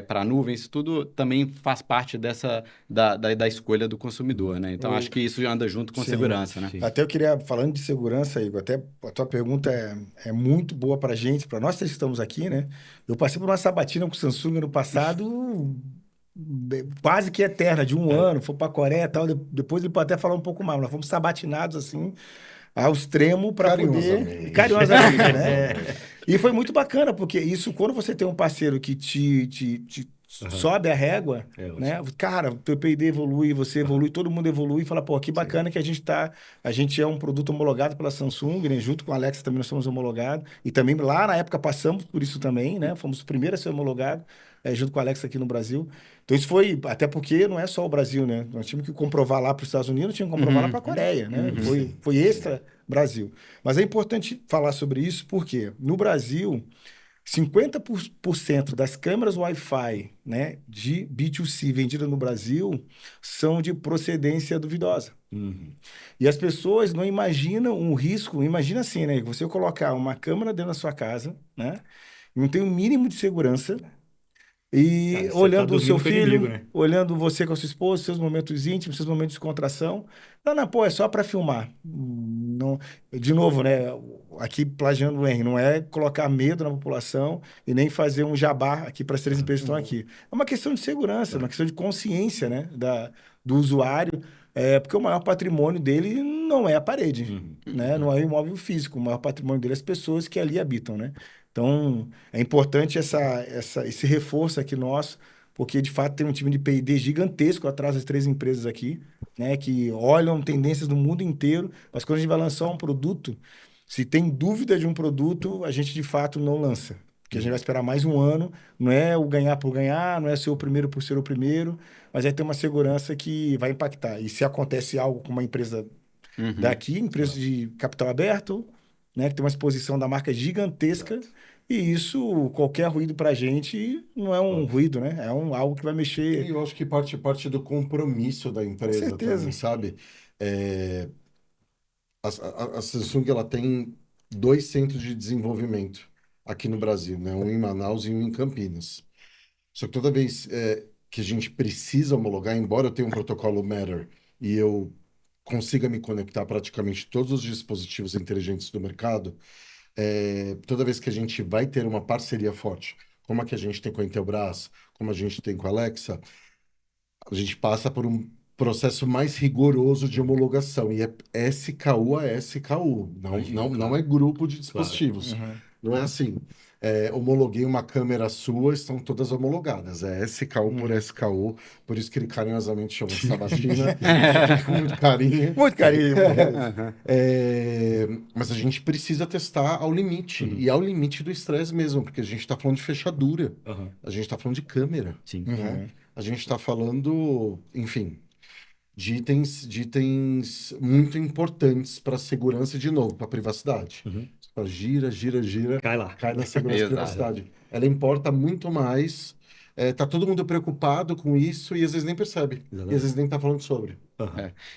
para a nuvem, isso tudo também faz parte da escolha do consumidor, né? Então, acho que isso já anda junto com segurança, né? Até eu queria, falando de segurança, Igor, até a tua pergunta é muito boa para a gente, para nós que estamos aqui, né? Eu passei por uma sabatina com o Samsung no passado, quase que eterna, de 1 ano, fui para a Coreia e tal, depois ele pode até falar um pouco mais, nós fomos sabatinados, assim, ao extremo para poder... Carinhosamente, né? E foi muito bacana, porque isso, quando você tem um parceiro que te sobe a régua, né? Cara, o teu P&D evolui, você evolui, todo mundo evolui e fala, pô, que bacana que a gente é um produto homologado pela Samsung, né? Junto com a Alexa também nós somos homologados. E também lá na época passamos por isso também, né? Fomos os primeiros a ser homologados, junto com a Alexa aqui no Brasil. Então isso foi, até porque não é só o Brasil, né? Nós tínhamos que comprovar lá para os Estados Unidos, tínhamos que comprovar lá para a Coreia, né? Foi extra Brasil. Mas é importante falar sobre isso porque no Brasil 50% das câmeras Wi-Fi, né, de B2C vendidas no Brasil são de procedência duvidosa. E as pessoas não imaginam um risco. Imagina assim, né? Você colocar uma câmera dentro da sua casa, né? Não tem um mínimo de segurança. E olhando o seu filho, inimigo, né? Olhando você com a sua esposa, seus momentos íntimos, seus momentos de descontração. Não, pô, é só para filmar. Não, de novo, né? Aqui plagiando o Henry, não é colocar medo na população e nem fazer um jabá aqui para as 3 empresas que estão aqui. É uma questão de segurança, uma questão de consciência, né? Do usuário. Porque o maior patrimônio dele não é a parede, né? Não é o imóvel físico. O maior patrimônio dele é as pessoas que ali habitam, né? Então, é importante esse reforço aqui nosso, porque, de fato, tem um time de P&D gigantesco atrás das 3 empresas aqui, né, que olham tendências do mundo inteiro, mas quando a gente vai lançar um produto, se tem dúvida de um produto, a gente, de fato, não lança. porque a gente vai esperar mais um ano, não é o ganhar por ganhar, não é ser o primeiro por ser o primeiro, mas é ter uma segurança que vai impactar. E se acontece algo com uma empresa daqui, empresa de capital aberto, né, que tem uma exposição da marca gigantesca, e isso, qualquer ruído para a gente, não é um ruído, né? É algo que vai mexer. E eu acho que parte do compromisso da empresa também, sabe? A Samsung, ela tem 2 centros de desenvolvimento aqui no Brasil, né? Um em Manaus e um em Campinas. Só que toda vez que a gente precisa homologar, embora eu tenha um protocolo Matter e eu consiga me conectar a praticamente todos os dispositivos inteligentes do mercado, toda vez que a gente vai ter uma parceria forte, como a que a gente tem com a Intelbras, como a gente tem com a Alexa, a gente passa por um processo mais rigoroso de homologação, e é SKU a SKU, não é grupo de dispositivos. Não é assim, homologuei uma câmera sua, estão todas homologadas, é SKU por SKU, por isso que ele carinhosamente chama de Sabatina, com muito carinho. Muito carinho. Mas a gente precisa testar ao limite, e ao limite do estresse mesmo, porque a gente está falando de fechadura, a gente está falando de câmera, né? A gente está falando, enfim, de itens muito importantes para a segurança e, de novo, para a privacidade. Gira, cai na segurança e privacidade. Ela importa muito mais. Tá todo mundo preocupado com isso e às vezes nem percebe. E às vezes nem tá falando sobre.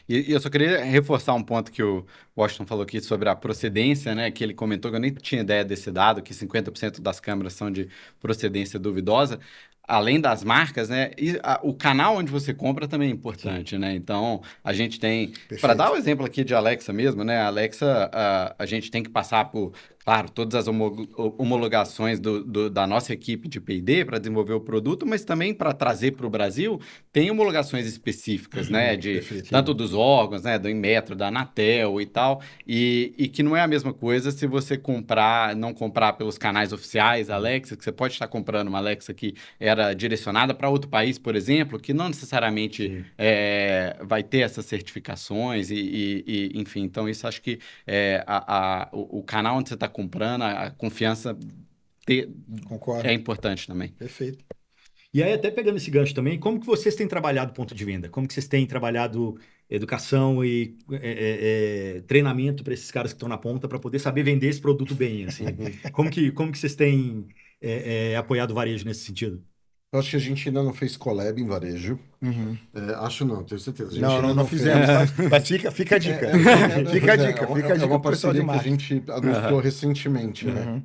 E eu só queria reforçar um ponto que o Washington falou aqui sobre a procedência, né? Que ele comentou que eu nem tinha ideia desse dado, que 50% das câmeras são de procedência duvidosa. Além das marcas, né? O canal onde você compra também é importante, né? Então, a gente tem... Para dar o exemplo aqui de Alexa mesmo, né? A Alexa, a gente tem que passar por, claro, todas as homologações da nossa equipe de P&D para desenvolver o produto, mas também para trazer para o Brasil, tem homologações específicas, né? Tanto dos órgãos, né? Do Inmetro, da Anatel e tal. E que não é a mesma coisa se você não comprar pelos canais oficiais Alexa, que você pode estar comprando uma Alexa que era direcionada para outro país, por exemplo, que não necessariamente vai ter essas certificações enfim, então isso acho que o canal onde você está comprando, a confiança é importante também. Perfeito. E aí, até pegando esse gancho também, como que vocês têm trabalhado ponto de venda? Como que vocês têm trabalhado educação e treinamento para esses caras que estão na ponta para poder saber vender esse produto bem, assim? Como que vocês têm apoiado o varejo nesse sentido? Eu acho que a gente ainda não fez collab em varejo. Acho não, tenho certeza. A gente não fizemos. Mas fica a dica. Fica a dica. É uma parceria que a gente anunciou recentemente, né?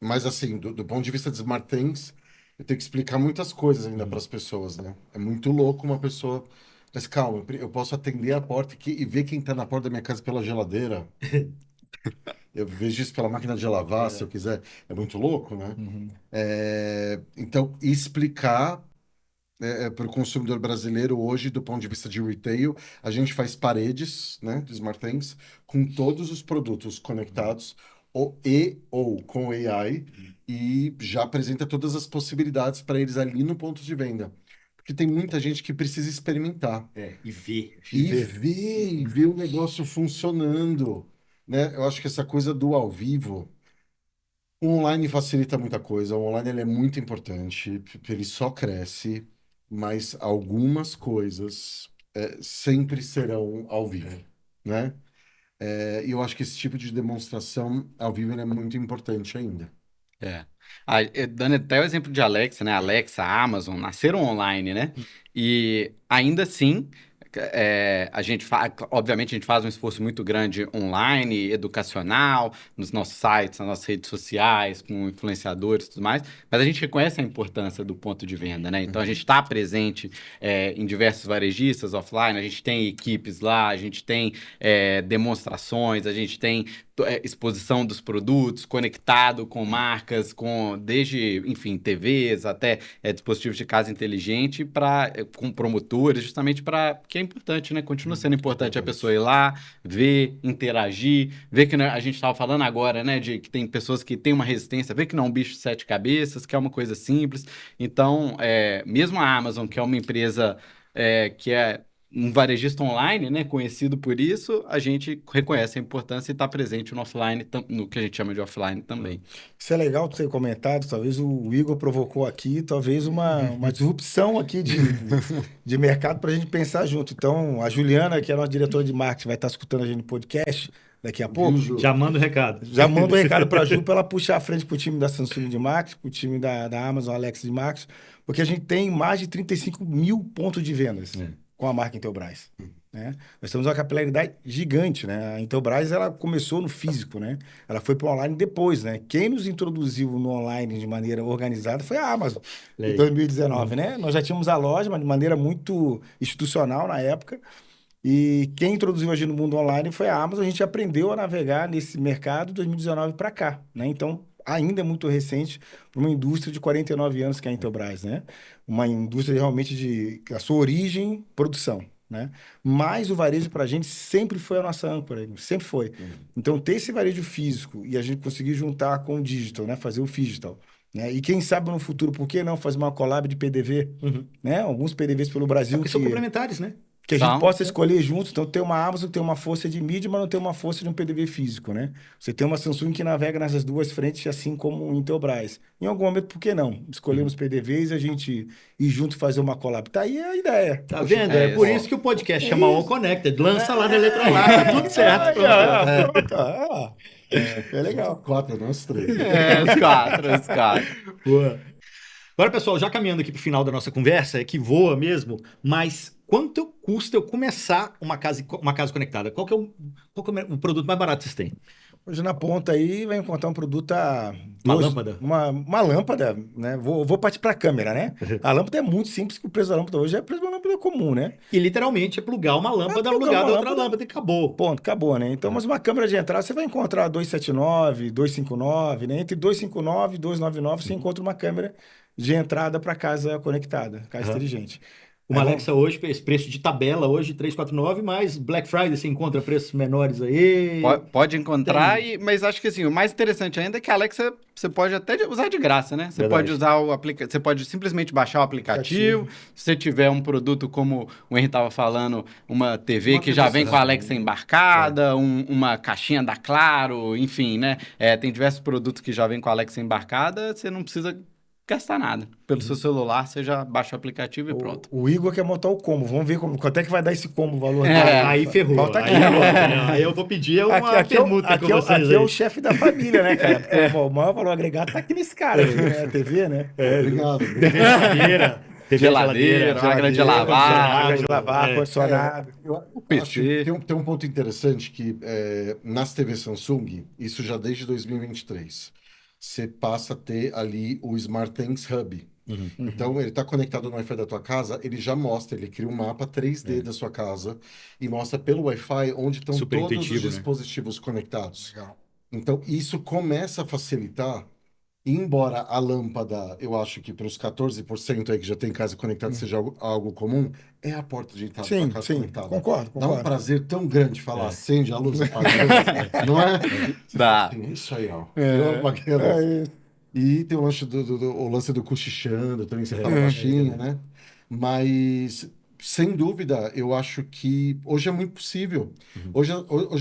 Mas assim, do ponto de vista de Smart Things, eu tenho que explicar muitas coisas ainda para as pessoas, né? É muito louco uma pessoa... Mas calma, eu posso atender a porta e ver quem está na porta da minha casa pela geladeira. Eu vejo isso pela máquina de lavar, se eu quiser. É muito louco, né? Então, explicar para o consumidor brasileiro hoje, do ponto de vista de retail, a gente faz paredes, né, do Smart Things, com todos os produtos conectados ou com AI, e já apresenta todas as possibilidades para eles ali no ponto de venda. Porque tem muita gente que precisa experimentar. E ver. E ver o negócio funcionando. Né? Eu acho que essa coisa do ao vivo, o online facilita muita coisa. O online ele é muito importante, ele só cresce, mas algumas coisas sempre serão ao vivo, né? E eu acho que esse tipo de demonstração ao vivo é muito importante ainda. Dando até o exemplo de Alexa, né? Alexa, Amazon, nasceram online, né? E ainda assim... obviamente a gente faz um esforço muito grande online, educacional, nos nossos sites, nas nossas redes sociais, com influenciadores e tudo mais, mas a gente reconhece a importância do ponto de venda, né? Então a gente está presente em diversos varejistas offline, a gente tem equipes lá, a gente tem demonstrações, a gente tem exposição dos produtos, conectado com marcas, desde, enfim, TVs até dispositivos de casa inteligente, com promotores, justamente que é importante, né? Continua sendo importante a pessoa ir lá, ver, interagir, ver que a gente estava falando agora, né? De que tem pessoas que têm uma resistência, ver que não é um bicho de 7 cabeças, que é uma coisa simples. Então, mesmo a Amazon, que é uma empresa que é um varejista online, né, conhecido por isso, a gente reconhece a importância e está presente no offline, no que a gente chama de offline também. Isso é legal ter comentado, talvez o Igor provocou aqui, talvez uma disrupção aqui de mercado para a gente pensar junto. Então, a Juliana, que é a nossa diretora de marketing, vai estar escutando a gente no podcast daqui a pouco. Já manda o recado. Já manda o recado para a Ju, para ela puxar a frente para o time da Samsung de marketing, para o time da Amazon Alexa de marketing, porque a gente tem mais de 35 mil pontos de vendas com a marca Intelbras. Né? Nós temos uma capilaridade gigante, né? A Intelbras, ela começou no físico, né? Ela foi para o online depois, né? Quem nos introduziu no online de maneira organizada foi a Amazon, em 2019, né? Nós já tínhamos a loja, mas de maneira muito institucional na época, e quem introduziu a gente no mundo online foi a Amazon. A gente aprendeu a navegar nesse mercado de 2019 para cá, né? Então, ainda é muito recente para uma indústria de 49 anos que é a Intelbras, né? Uma indústria realmente de a sua origem, produção, né? Mas o varejo para a gente sempre foi a nossa âncora, sempre foi. Então, ter esse varejo físico e a gente conseguir juntar com o digital, né? Fazer o phygital, né? E quem sabe no futuro, por que não fazer uma collab de PDV, né? Alguns PDVs pelo Brasil que são complementares, né? Que a gente possa escolher juntos. Então, tem uma Amazon que tem uma força de mídia, mas não tem uma força de um PDV físico, né? Você tem uma Samsung que navega nessas duas frentes, assim como o Intelbras. Em algum momento, por que não? Escolhemos PDVs e a gente ir junto fazer uma collab. Tá aí a ideia. Tá vendo? É por isso que o podcast chama All Connected. Lança lá na Eletrolar, tá tudo certo. É legal. 4, nós 3. Os quatro. Boa. Agora, pessoal, já caminhando aqui pro final da nossa conversa, é que voa mesmo, mas quanto custa eu começar uma casa conectada? Qual que é o produto mais barato que vocês têm? Hoje na ponta aí vai encontrar um produto Uma lâmpada? Uma lâmpada, né? Vou partir para a câmera, né? A lâmpada é muito simples, que o preço da lâmpada hoje é o preço de uma lâmpada comum, né? E literalmente é plugar uma lâmpada no lugar da outra lâmpada e acabou. Ponto, acabou, né? Então, mas uma câmera de entrada, você vai encontrar 279, 259, né? Entre 259 e 299 você encontra uma câmera de entrada para casa conectada, casa inteligente. Uma Alexa hoje, esse preço de tabela hoje, 349, mas Black Friday você encontra preços menores aí. Pode encontrar, mas acho que assim, o mais interessante ainda é que a Alexa você pode até usar de graça, né? Você pode usar você pode simplesmente baixar o aplicativo. Se você tiver um produto como o Henry estava falando, uma TV que já vem com a Alexa embarcada, uma caixinha da Claro, enfim, né? Tem diversos produtos que já vem com a Alexa embarcada, você não precisa gastar nada. Pelo seu celular, você já baixa o aplicativo e pronto. O Igor quer montar o combo. Vamos ver quanto é que vai dar esse combo, o valor. Aí ferrou. Falta aqui. Aí eu vou pedir uma permuta com vocês aqui é o chefe da família, né, cara? Porque o maior valor agregado tá aqui nesse cara, aqui, né? A TV, né? Obrigado. Geladeira, máquina de lavar. Máquina de lavar, ar-condicionado. Tem um ponto interessante que nas TVs Samsung, isso já desde 2023, você passa a ter ali o SmartThings Hub. Então, ele está conectado no Wi-Fi da tua casa, ele já mostra, ele cria um mapa 3D da sua casa e mostra pelo Wi-Fi onde estão todos os dispositivos conectados. Legal. Então, isso começa a facilitar, embora a lâmpada, eu acho que para os 14% aí que já tem casa conectada seja algo comum, é a porta de entrada para casa conectada. Concordo. Dá um prazer tão grande falar, acende a luz, apaga a luz, não é? Dá. Assim, isso aí, ó. Eu apaguei a luz. E tem o lance do cochichando, também você fala baixinho, né? Mas, sem dúvida, eu acho que hoje é muito possível. Hoje,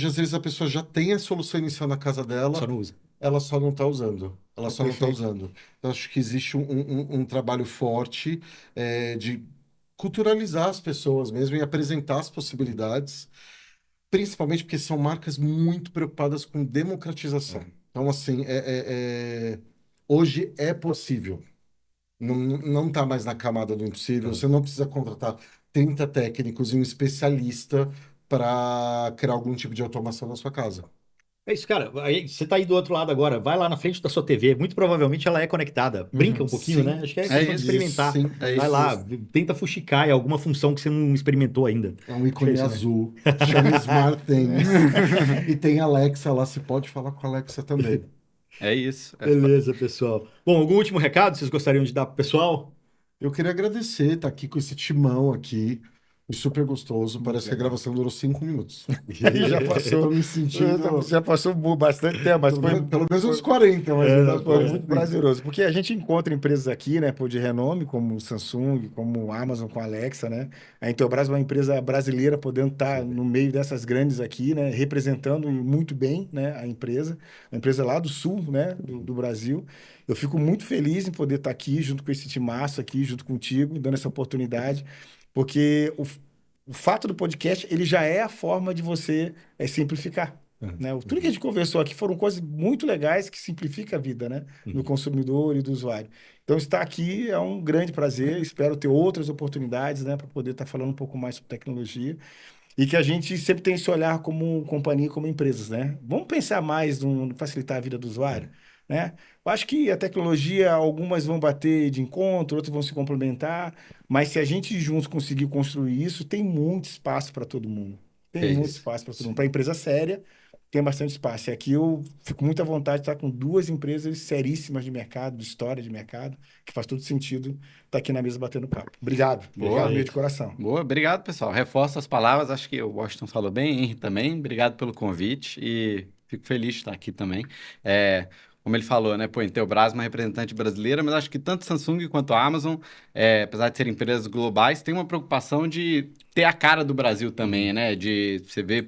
às vezes, a pessoa já tem a solução inicial na casa dela. Só não usa. Ela só não está usando. Então, acho que existe um trabalho forte de culturalizar as pessoas mesmo e apresentar as possibilidades, principalmente porque são marcas muito preocupadas com democratização. Então, assim, hoje é possível. Não está mais na camada do impossível. Você não precisa contratar 30 técnicos e um especialista para criar algum tipo de automação na sua casa. É isso, cara. Aí, você tá aí do outro lado agora. Vai lá na frente da sua TV. Muito provavelmente ela é conectada. Brinca um pouquinho, né? Acho que é questão de experimentar. Sim, vai lá, tenta fuxicar em alguma função que você não experimentou ainda. É um ícone azul. Chama SmartThings. E tem Alexa lá. Você pode falar com a Alexa também. É isso. Beleza, pessoal. Bom, algum último recado vocês gostariam de dar pro pessoal? Eu queria agradecer estar aqui com esse timão aqui. E super gostoso, parece que a gravação durou 5 minutos. E já passou. Tô me sentindo... Já passou bastante tempo, mas pelo menos uns 40, mas foi muito prazeroso. Porque a gente encontra empresas aqui, né, de renome, como Samsung, como Amazon com a Alexa, né? A Intelbras é uma empresa brasileira, podendo estar no meio dessas grandes aqui, né, representando muito bem, né, a empresa lá do sul, né, do Brasil. Eu fico muito feliz em poder estar aqui, junto com esse timaço aqui, junto contigo, dando essa oportunidade, porque o fato do podcast, ele já é a forma de você simplificar. Né? Tudo que a gente conversou aqui foram coisas muito legais que simplificam a vida, né? Do consumidor e do usuário. Então, estar aqui é um grande prazer. Espero ter outras oportunidades, né, para poder estar falando um pouco mais sobre tecnologia. E que a gente sempre tem esse olhar como companhia, como empresas, né? Vamos pensar mais no facilitar a vida do usuário, né? Eu acho que a tecnologia, algumas vão bater de encontro, outras vão se complementar, mas se a gente juntos conseguir construir isso, tem muito espaço para todo mundo. Tem muito espaço para todo mundo. Para empresa séria, tem bastante espaço. E aqui eu fico muito à vontade de estar com 2 empresas seríssimas de mercado, de história de mercado, que faz todo sentido estar aqui na mesa batendo papo. Obrigado. Boa. Obrigado de coração. Boa, obrigado, pessoal. Reforço as palavras, acho que o Washington falou bem, Henry também. Obrigado pelo convite e fico feliz de estar aqui também. Como ele falou, né? Pô, Intelbras é uma representante brasileira, mas acho que tanto Samsung quanto a Amazon, apesar de serem empresas globais, tem uma preocupação de ter a cara do Brasil também, né? De você ver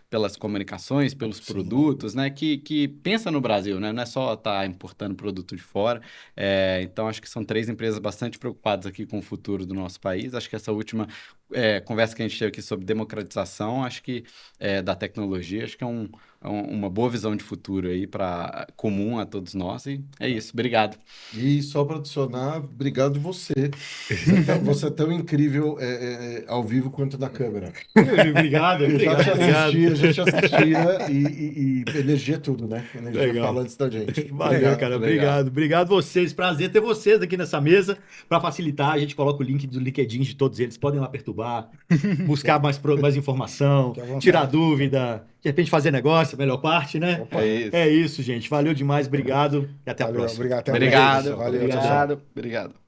pelas comunicações, pelos produtos, né? Que pensa no Brasil, né? Não é só estar importando produto de fora. Então, acho que são 3 empresas bastante preocupadas aqui com o futuro do nosso país. Acho que essa última conversa que a gente teve aqui sobre democratização, acho que da tecnologia, acho que é uma boa visão de futuro aí comum a todos nós, e é isso, obrigado. E só para adicionar, obrigado você. Você é tão incrível ao vivo quanto na câmera. Obrigado. A gente assistia e energia é tudo, né? Energia Legal. fala antes da gente. Valeu, cara. Obrigado vocês. Prazer ter vocês aqui nessa mesa. Para facilitar, a gente coloca o link do LinkedIn de todos eles. Podem lá perturbar, buscar mais informação, tirar dúvida, de repente fazer negócio, a melhor parte, né? É isso, gente. Valeu demais. Obrigado e até a próxima. Obrigado. Obrigado. Valeu, Obrigado.